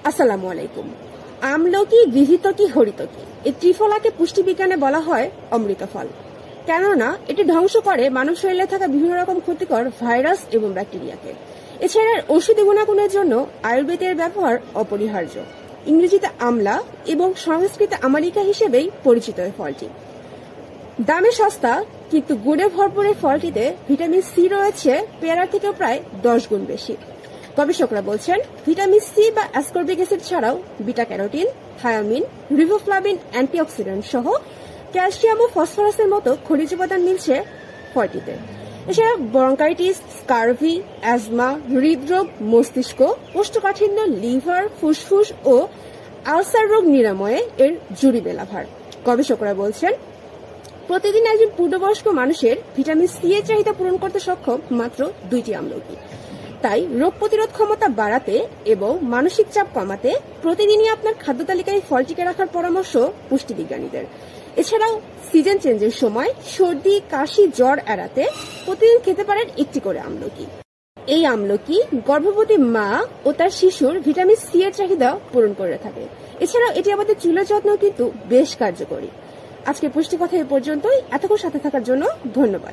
আসসালামু আলাইকুম। আমলকি, গৃহীতকি, হরিতকি এই ত্রিফলাকে পুষ্টিবিজ্ঞানে বলা হয় অমৃত ফল। কেননা এটি ধ্বংস করে মানব শরীরে থাকা বিভিন্ন রকম ক্ষতিকর ভাইরাস এবং ব্যাকটেরিয়াকে। এছাড়া ওষুধি গুণাগুণের জন্য আয়ুর্বেদের ব্যবহার অপরিহার্য। ইংরেজিতে আমলা এবং সংস্কৃতে আমারিকা হিসেবেই পরিচিত এই ফলটি। দামে সস্তা কিন্তু গুণে ভরপুর এই ফলটিতে ভিটামিন সি রয়েছে পেয়ারার থেকেও প্রায় 10 গুণ বেশি। গবেষকরা বলছেন ভিটামিন সি বা অ্যাসকর্বিক অ্যাসিড ছাড়াও beta carotene, thymine, riboflavin, antioxidant সহ ক্যালসিয়াম ও ফসফরাসের মতো খনিজ উপাদান মিলছে ফলটিতে। এছাড়া ব্রঙ্কাইটিস, স্কারভি, অ্যাজমা, হৃদরোগ, মস্তিষ্ক, কোষ্ঠকাঠিন্য, লিভার, ফুসফুস ও আলসার রোগ নিরাময়ে এর জুড়ি বেলাভার। গবেষকরা বলছেন প্রতিদিন একজন পূর্ণবয়স্ক মানুষের ভিটামিন সি এর চাহিদা পূরণ করতে সক্ষম মাত্র 2টি আমলকি। তাই রোগ প্রতিরোধ ক্ষমতা বাড়াতে এবং মানসিক চাপ কমাতে প্রতিদিনই আপনার খাদ্য তালিকায় ফলটিকে রাখার পরামর্শ পুষ্টিবিজ্ঞানীদের। এছাড়াও সিজন চেঞ্জের সময় সর্দি, কাশি, জ্বর এড়াতে প্রতিদিন খেতে পারেন একটি করে আমলকি। এই আমলকি গর্ভবতী মা ও তার শিশুর ভিটামিন সি এর চাহিদা পূরণ করে থাকে। এছাড়াও এটি আমাদের চুলের যত্ন কিন্তু বেশ কার্যকরী। আজকের পুষ্টি কথা এ পর্যন্তই। এতক্ষণ সাথে থাকার জন্য ধন্যবাদ।